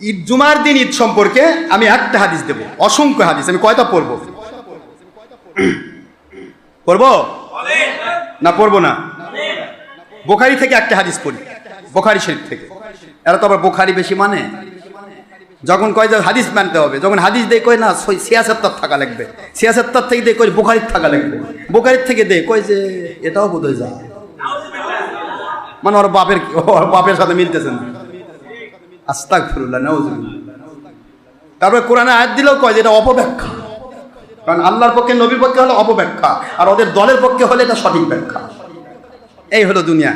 ঈদ জুমার দিন ঈদ সম্পর্কে আমি একটা হাদিস দেব, অসংখ্য হাদিস। আমি কয়টা পড়বো? পড়বো না পড়বো না? বুখারী থেকে একটা হাদিস পড়ি, বুখারী শরীফ থেকে। এরা তো আবার বুখারী বেশি মানে, যখন কয় যে হাদিস মানতে হবে, যখন হাদিস দেয় কয় না সিয়াসত্তর থাকা লাগবে, সিয়াসত্তর থেকে দেয় কয় বুখারীর থাকা লাগবে, বুখারীর থেকে দেয় কয় যে এটাও বোধহয় যায়, মানে ওর বাপের সাথে মিলতেছে না। আস্তাগফিরুল্লাহ, নাউযুবিল্লাহ। তারপরে কোরআনে আয়াত দিলেও কয় যে এটা অপব্যাখ্যা, কারণ আল্লাহর পক্ষে নবীর পক্ষে হলে অপব্যাখ্যা, আর ওদের দলের পক্ষে হলে এটা সঠিক ব্যাখ্যা। এই হলো দুনিয়া।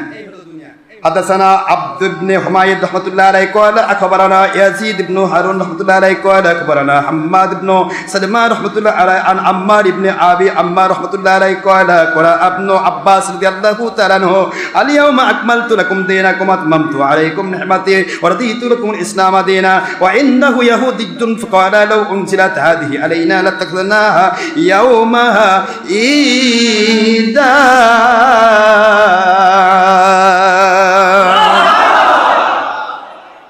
حدثنا عبد بن حميد رحمة الله عليه قال أخبرنا يزيد بن هارون رحمة الله عليه قال أخبرنا حماد بن سلمة رحمة الله عليه عن عمار بن أبي عمار رحمة الله عليه قال قال ابن عباس رضي الله تعالى عنه اليوم أكملت لكم دينكم وأتممت عليكم نعمتي ورضيت لكم الإسلام دينا وإنه يهودي فقال لو أنزلت هذه علينا لاتخذناها يومها عيدا.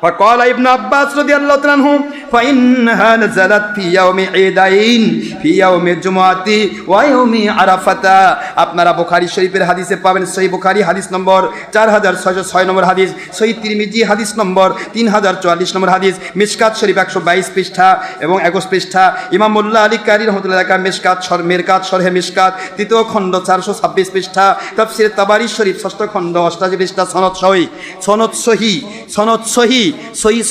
فقال ابن عباس رضي الله عنه فإنها نزلت في يوم عيدين في يوم الجمعة ويوم عرفة. আপনারা বুখারী শরীফের হাদিসে পাবেন, সহিহ বুখারী হাদিস নম্বর 4606 নম্বর হাদিস, সহিহ তিরমিজি হাদিস নম্বর 3044 নম্বর হাদিস, মিশকাত শরীফ 122 পৃষ্ঠা এবং 21 পৃষ্ঠা, ইমাম মোল্লা আলী কারি রহমাতুল্লাহ আলাইহি মেরকাত শরহে মিশকাত তৃতীয় খণ্ড 426 পৃষ্ঠা, তাফসীর তাবারী শরীফ ষষ্ঠ খণ্ড 88 পৃষ্ঠা, সনদ সহি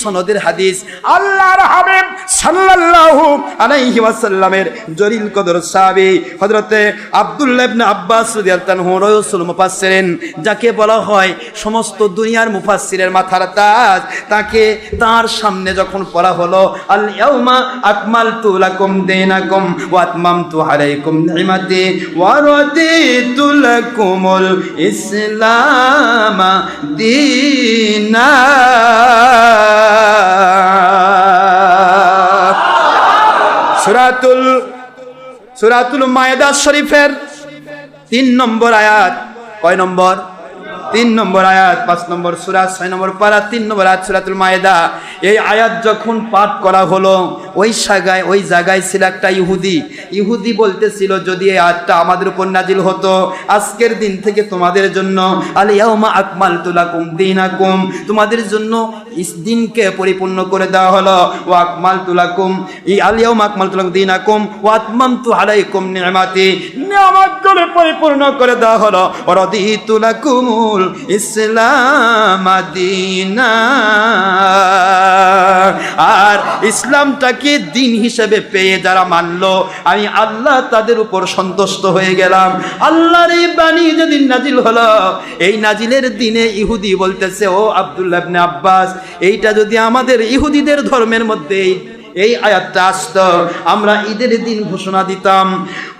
সনদের হাদিস। আল্লাহর হাবিব সাল্লাল্লাহু আলাইহি ওয়াসাল্লামের জলিল কদর সাহাবী হযরতে আব্দুল্লাহ ইবনে আব্বাস রাদিয়াল্লাহু আনহু রাসূল মুফাসসিরিন, যাকে বলা হয় সমস্ত দুনিয়ার মুফাসসিরের মাথার তাজ, তাকে তার সামনে যখন পড়া হলো আল ইয়াউমা আকমালতু লাকুম দীনাকুম ওয়া আতমামতু আলাইকুম নি'মাতি ওয়া রাদিতু লাকুমুল ইসলাম দীনা। সূরাতুল মায়েদা শরীফের 3 নম্বর আয়াত, কয় নম্বর? 3 নম্বর আয়াত, 5 নম্বর সূরা, 6 নম্বর পারা, 3 নম্বর আয়াত সূরাতুল মায়েদা। এই আয়াত যখন পাঠ করা হলো ওই জায়গায় ছিল একটা ইহুদি বলতেছিল, যদি এই আয়াতটা আমাদের উপর নাজিল হতো, আজকের দিন থেকে তোমাদের জন্য আল ইয়াউমা আকমালতু লাকুম দীনাকুম, তোমাদের জন্য দিনকে পরিপূর্ণ করে দেওয়া হলো, ওয়া আকমালতু লাকুম আল ইয়াউমা আকমালতু লাকুম দীনাকুম ওয়া আতমামতু আলাইকুম নি'মাতি, নিয়ামতগুলো পরিপূর্ণ করে দেওয়া হলো, ওয়া রাদিতু লাকুমুল ইসলাম দীনা। আর ইসলামটাকে দিন হিসেবে পেয়ে যারা মানলো, আমি আল্লাহ তাদের উপর সন্তুষ্ট হয়ে গেলাম। আল্লাহর এই বাণী যেদিন নাজিল হলো, এই নাজিলের দিনে ইহুদি বলতেছে, ও আব্দুল্লাহ ইবনে আব্বাস, এইটা যদি আমাদের ইহুদিদের ধর্মের মধ্যে এই আয়াতটা আসতো, আমরা ঈদের দিন ঘোষণা দিতাম।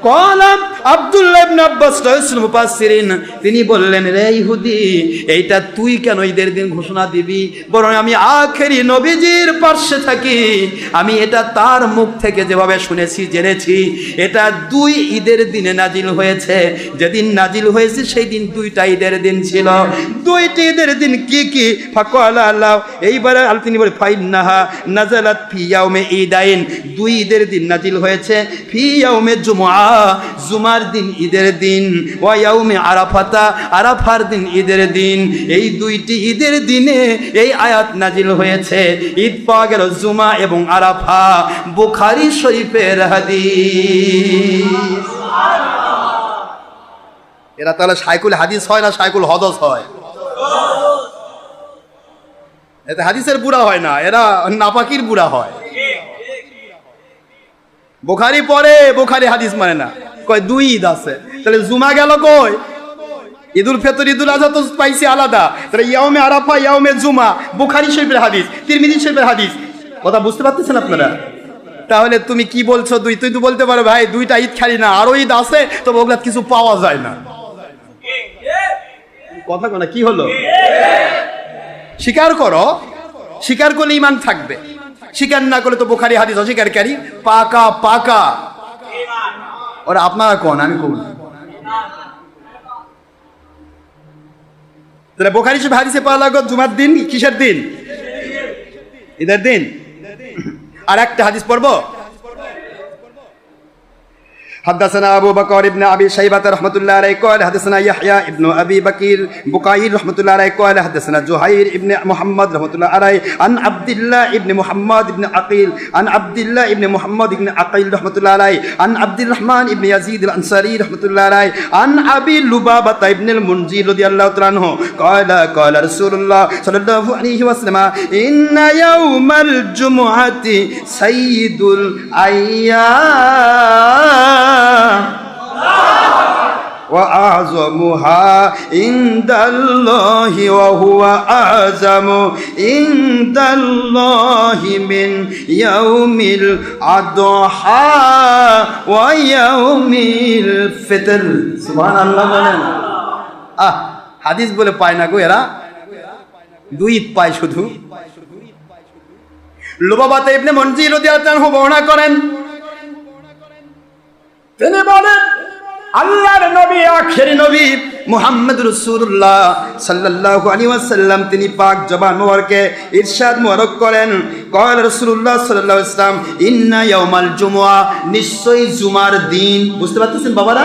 কলাম আব্দুল্লাহ ইবনে আব্বাস রাসূল মুফাসসিরিন, তিনি বললেন, রে ইহুদি, এইটা তুই কেন ঈদের দিন ঘোষণা দিবি? বরং আমি আখেরি নবীজির পাশে থাকি, আমি এটা তার মুখ থেকে যেভাবে শুনেছি জেনেছি, এটা 2 ঈদের দিনে নাজিল হয়েছে। যেদিন নাজিল হয়েছে সেই দিন 2টা ঈদের দিন ছিল। 2টি ঈদের দিন কি কি? ফাকালা আল্লাহ, এইবারে তিনি বলে ফাইন্নাহা নাজালাত ফি ইয়াউমে ঈদাইন, 2 ঈদের দিন নাজিল হয়েছে। ফি ইয়াউমে জুমআ, জুমার দিন ঈদের দিন, ওয়া ইয়াউমে আরাফাতা, আরাফার দিন ঈদের দিন। এই 2টি ঈদের দিনে এই আয়াত নাজিল হয়েছে। ঈদ পাওয়া গেল জুমা এবং আরাফা, বুখারী শরীফের হাদিস। এরা তাহলে শাইখুল হাদিস হয় না শাইখুল হদস হয়? এতে হাদিসের বুড়া হয় না, এরা নাপাকির বুড়া হয়। বুখারী পড়ে, বুখারী হাদিস মানে না, কয় 2 ঈদ আছে, তাহলে জুমা গেল কই? ঈদুল ফিতর ঈদুল আযহা তো পাইছি আলাদা, তাহলে ইয়াউমে আরাফা ইয়াউমে জুমা বুখারী শরীফের হাদিস, তিরমিজি শরীফের হাদিস। কথা বুঝতে পারতেছেন আপনারা? তাহলে তুমি কি বলছো? তুই তো বলতে পারো, ভাই 2টা ঈদ খালি না, আরো ঈদ আছে, তবে ওগুলা কিছু পাওয়া যায় না। কথা কোনা কি হলো? স্বীকার করো, স্বীকার করলে ঈমান থাকবে, স্বীকার না করলে তো বুখারী হাদিস অস্বীকারী পাকা। ওরা আপনারা কোন, আমি কোন? তাহলে বুখারী শরীফ হাদিসে পাওয়া লাগলো জুমার দিন কিসের দিন? ঈদের দিন। আর একটা হাদিস পড়বো। حدثنا أبو بكر بن أبي شيبة رحمة الله عليه قال حدثنا يحيى بن أبي بكير بقيل رحمة الله عليه قال حدثنا زهير بن محمد رحمة الله عليه عن عبد الله بن محمد بن عقيل عن عبد الله بن محمد بن عقيل رحمة الله عليه عن عبد الرحمن بن يزيد الأنصاري رحمة الله عليه عن أبي لبابة بن المنذر رضي الله تعالى عنه قال قال رسول الله صلى الله عليه وسلم إن يوم الجمعة سيد الأيام وأعظمها عند الله وهو أعظم عند الله من يوم الأضحى ويوم الفطر سبحان الله বলেন। হাদিস বলে পায় না গো এরা, দুই ঈদ পায় শুধু। লুবাবাত ইবনে মুনজির রাদিয়াল্লাহু আনহু বর্ণনা করেন, তিনি বলেন আল্লাহর নবী আখেরি নবী মুহাম্মদ রাসূলুল্লাহ সাল্লাল্লাহু আলাইহি ওয়াসাল্লাম তিনি পাক জবান মোবারকে ইরশাদ মোবারক করেন, কয় রাসূলুল্লাহ সাল্লাল্লাহু আলাইহি ওয়াসাল্লাম ইন্না ইয়াউমাল জুমআ, নিশ্চয় জুমার দিন। বুঝতে পারতেছেন বাবারা?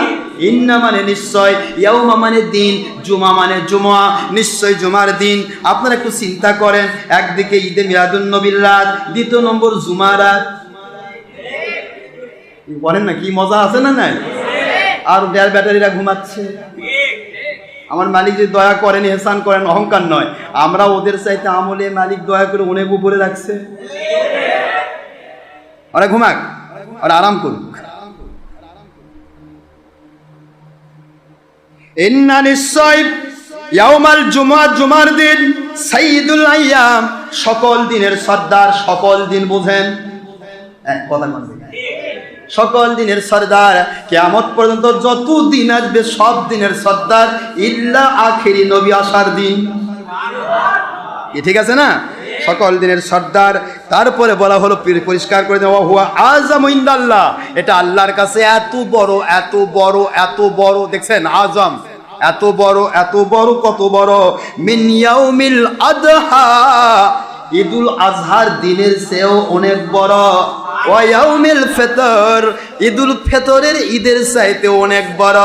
ইন্না মানে নিশ্চয়, ইয়াউমা মানে দিন, জুমা মানে জুমআ, নিশ্চয় জুমার দিন। আপনারা একটু চিন্তা করেন, একদিকে ঈদে মিলাদুন নবীর রাত, দ্বিতীয় নম্বর জুমার রাত। বলেন না, কি মজা আছে না নাই? আর যার ব্যাটারিরা ঘুমাচ্ছে। আমার মালিক যে দয়া করেন, এহসান করেন, অহংকার নয়, আমরা ওদের চাইতে আমলে মালিক দয়া করে অনেক উপরে রাখছে। ওরা ঘুমাক, ওরা আরাম করুক। ইন্না নিশ্চয় ইয়াউমাল জুমআ, জুমার দিন, সাইয়্যিদুল আইয়াম, সকল দিনের সর্দার। সকল দিন বোঝেন? কথা বলবেন, সকল দিনের সর্দার, কিয়ামত পর্যন্ত যত দিন আসবে সব দিনের সর্দার, ইল্লা আখেরি নবী আসার দিন। কি ঠিক আছে না? সকল দিনের সর্দার। তারপরে বলা হলো, পরিষ্কার করে দেওয়া, হুয়া আযম ইনদাল্লাহ, এটা আল্লাহর কাছে এত বড়, এত বড়, এত বড়। দেখছেন আযম, এত বড়, এত বড়, কত বড়? মিন ইয়াউমিল আদহা, ঈদুল আজহার দিনের চেয়েও অনেক বড়। ওয়াউমিল ফিতর, ঈদুল ফিতরের ঈদের চাইতে অনেক বড়।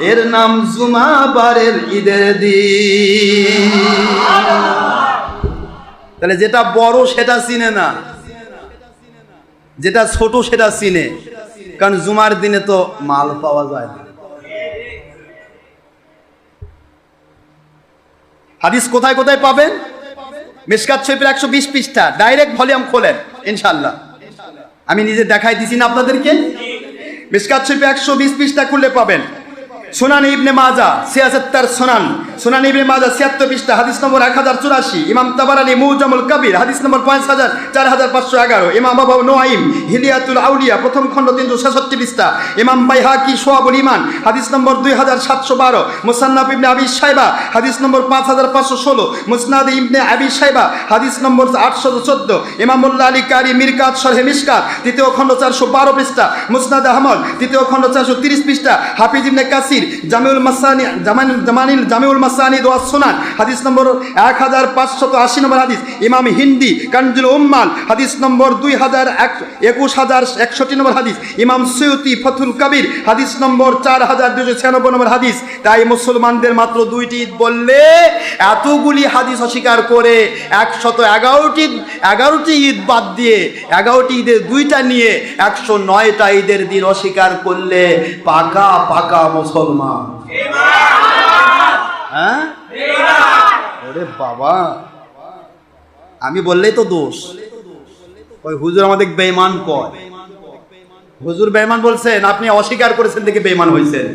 এর নাম জুমা বারের ঈদের দিন। তাহলে যেটা বড় সেটা চিনে না, যেটা ছোট সেটা চিনে, কারণ জুমার দিনে তো মাল পাওয়া যায় না। হাদিস কোথায় কোথায় পাবেন? মিশকাত শরীফের 120 পৃষ্ঠা, ডাইরেক্ট ভলিউম খোলেন ইনশাআল্লাহ। আমি নিজে দেখাই দিছি না আপনাদেরকে। মিশকাত শরীফে 120 পৃষ্ঠা খুললে পাবেন। সুনান ইবনে মাজা 76 সুনান, সুনান ইবনে মাজা 76 পৃষ্ঠা, হাদিস নম্বর 1084। ইমাম তাবারানী মুজামুল কবির, হাদিস নম্বর 4511। ইমাম আবু নুআইম হিলিয়াতুল আউলিয়া, প্রথম খণ্ড 366 পৃষ্ঠা। ইমাম বাইহাকি শুআবুল ঈমান, হাদিস নম্বর 2712। মুসান্নাফ ইবনে আবি শাইবা, হাদিস নম্বর 5516। মুসনাদ ইবনে আবি শাইবা, হাদিস নম্বর 814। ইমামুল্লাহ আলী কারি মিরকাত শরহে মিশকাত, তৃতীয় খণ্ড 412 পৃষ্ঠা। মুসনাদ আহমদ, তৃতীয় খণ্ড 430 পৃষ্ঠা। হাফিজ ইবনে কাসির জামিউল মাসানি, জামিউল মাসানি ওয়া সুনান, হাদিস নম্বর 1580 নম্বর হাদিস। ইমাম হিন্দি কানজুল উম্মাল, হাদিস নম্বর 21061 নম্বর হাদিস। ইমাম সুয়ুতি ফতুল কবির, হাদিস নম্বর 4296 নম্বর হাদিস। তাই মুসলমানদের মাত্র 2টি ঈদ বললে এতগুলি হাদিস অস্বীকার করে 111টি ঈদ বাদ দিয়ে 11টি ঈদের 2টা নিয়ে 109টা ঈদের দিন অস্বীকার করলে পাকা পাকা মুসলমান। হ্যাঁ, ওরে বাবা, আমি বললেই তো দোষ। ওই হুজুর আমাদের বেঈমান কয়। হুজুর বেঈমান বলছেন, আপনি অস্বীকার করেছেন দেখে বেঈমান হয়েছেন।